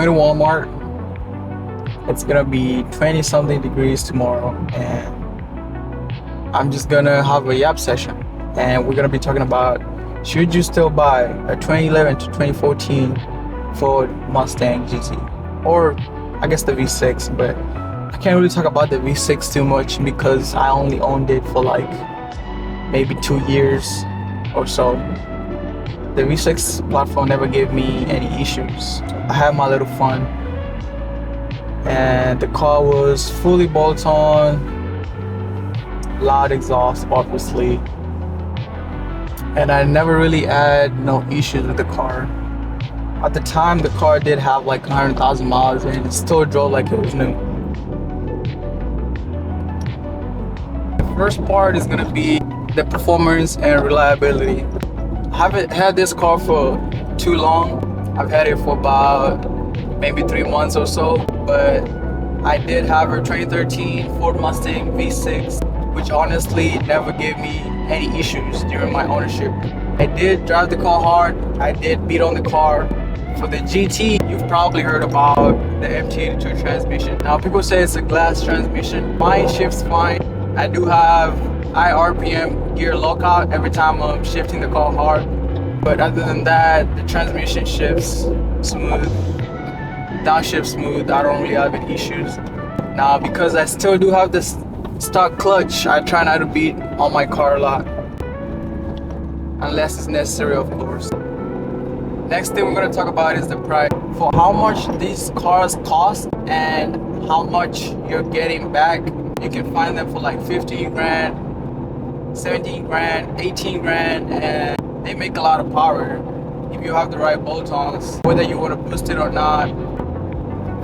going to Walmart. It's gonna be 20 something degrees tomorrow, and I'm just gonna have a yap session, and we're gonna be talking about, should you still buy a 2011 to 2014 Ford Mustang GT, or I guess the V6, but I can't really talk about the V6 too much because I only owned it for like maybe 2 years or so. The V6 platform never gave me any issues. I had my little fun, and the car was fully bolt-on, loud exhaust obviously, and I never really had no issues with the car. At the time, the car did have like 100,000 miles and it still drove like it was new. The first part is gonna be the performance and reliability. I haven't had this car for too long. I've had it for about maybe 3 months or so, but I did have a 2013 Ford Mustang V6, which honestly never gave me any issues during my ownership. I did drive the car hard. I did beat on the car. For the GT, you've probably heard about the MT82 transmission. Now, people say it's a glass transmission. Mine shifts fine. I do have high RPM gear lockout every time I'm shifting the car hard. But other than that, the transmission shifts smooth, downshift smooth. I don't really have any issues. Now, because I still do have this stock clutch, I try not to beat on my car a lot. Unless it's necessary, of course. Next thing we're going to talk about is the price. For how much these cars cost and how much you're getting back, you can find them for like 15 grand, 17 grand, 18 grand, and they make a lot of power if you have the right bolt-ons. Whether you want to boost it or not,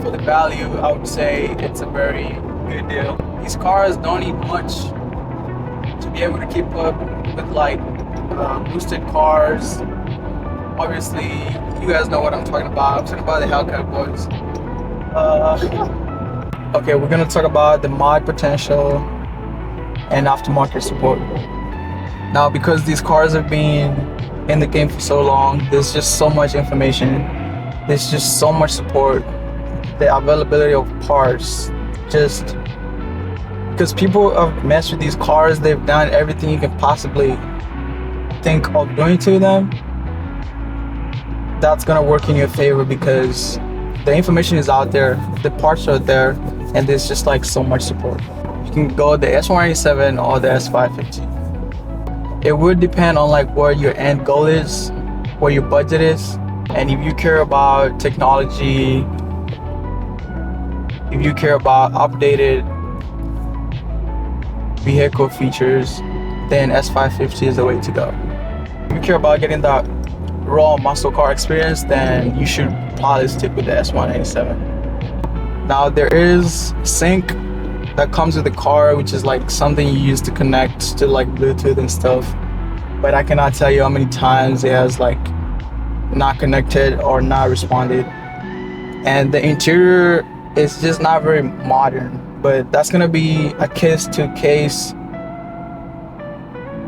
for the value, I would say it's a very good deal. These cars don't need much to be able to keep up with like boosted cars. Obviously, you guys know what I'm talking about. I'm talking about the Hellcat boys. Okay, we're gonna talk about the mod potential and aftermarket support. Now, because these cars have been in the game for so long, there's just so much information. There's just so much support. The availability of parts, just because people have messed with these cars, they've done everything you can possibly think of doing to them. That's gonna work in your favor because the information is out there, the parts are there, and there's just like so much support. You can go the S197 or the S550. It would depend on like what your end goal is, what your budget is, and if you care about technology, if you care about updated vehicle features, then S550 is the way to go. If you care about getting that raw muscle car experience, then you should probably stick with the S197. Now, there is sync that comes with the car, which is like something you use to connect to like Bluetooth and stuff, but I cannot tell you how many times it has like not connected or not responded. And the interior is just not very modern, but that's gonna be a case to case.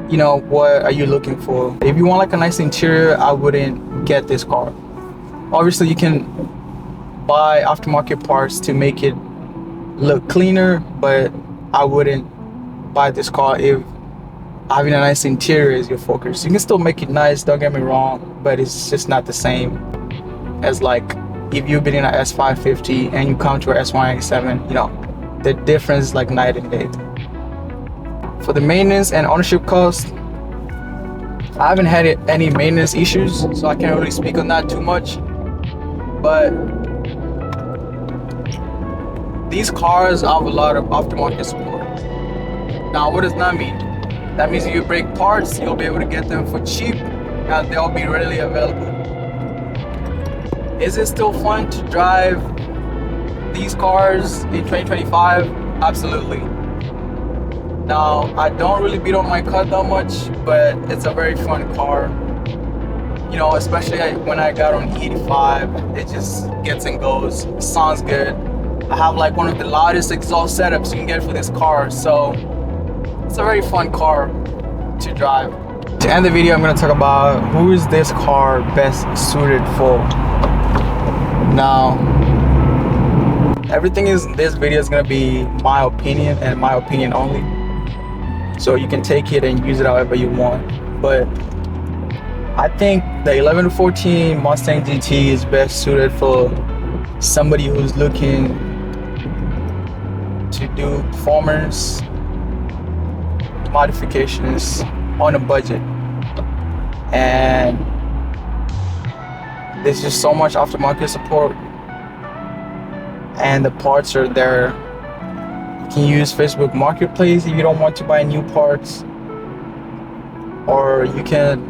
You know, what are you looking for? If you want like a nice interior, I wouldn't get this car. Obviously, you can buy aftermarket parts to make it look cleaner, but I wouldn't buy this car if having a nice interior is your focus. You can still make it nice, don't get me wrong, but it's just not the same as like if you've been in an S550 and you come to an S197, you know, the difference is like night and day. For the maintenance and ownership cost, I haven't had any maintenance issues, so I can't really speak on that too much. But these cars have a lot of aftermarket support. Now, what does that mean? That means if you break parts, you'll be able to get them for cheap and they'll be readily available. Is it still fun to drive these cars in 2025? Absolutely. Now, I don't really beat on my cut that much, but it's a very fun car. You know, especially when I got on E85, it just gets and goes. It sounds good. I have like one of the loudest exhaust setups you can get for this car, so it's a very fun car to drive. To end the video, I'm going to talk about who is this car best suited for. Now, everything is this video is gonna be my opinion and my opinion only. So you can take it and use it however you want. But I think the 11 to 14 Mustang GT is best suited for somebody who's looking to do performance modifications on a budget. And there's just so much aftermarket support, and the parts are there. You can use Facebook Marketplace if you don't want to buy new parts, or you can,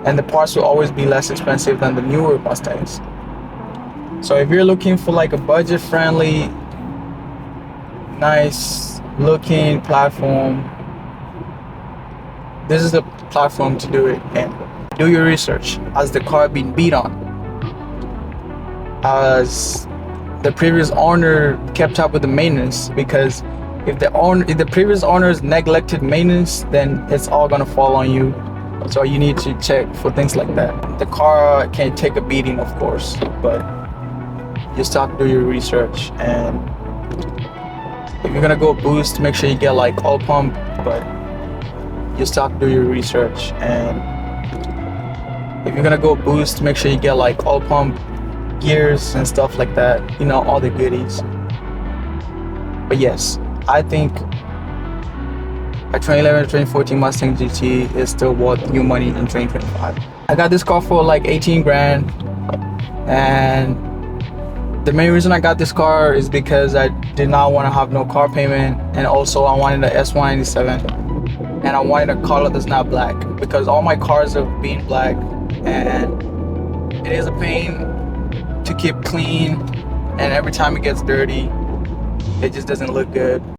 and the parts will always be less expensive than the newer Mustangs. So if you're looking for like a budget friendly, nice looking platform, this is the platform to do it. And do your research. As the car being beat on, as the previous owner kept up with the maintenance, because if the previous owners neglected maintenance, then it's all gonna fall on you. So you need to check for things like that. The car can take a beating, of course, but you still have to do your research. And if you're gonna go boost, make sure you get like oil pump, but you still have to do your research. And if you're gonna go boost, make sure you get like oil pump, gears and stuff like that, you know, all the goodies. But yes, I think a 2011 2014 Mustang GT is still worth new money in 2025. I got this car for like 18 grand, and the main reason I got this car is because I did not want to have no car payment, and also I wanted an S197, and I wanted a color that's not black, because all my cars are being black and it is a pain to keep clean, and every time it gets dirty, it just doesn't look good.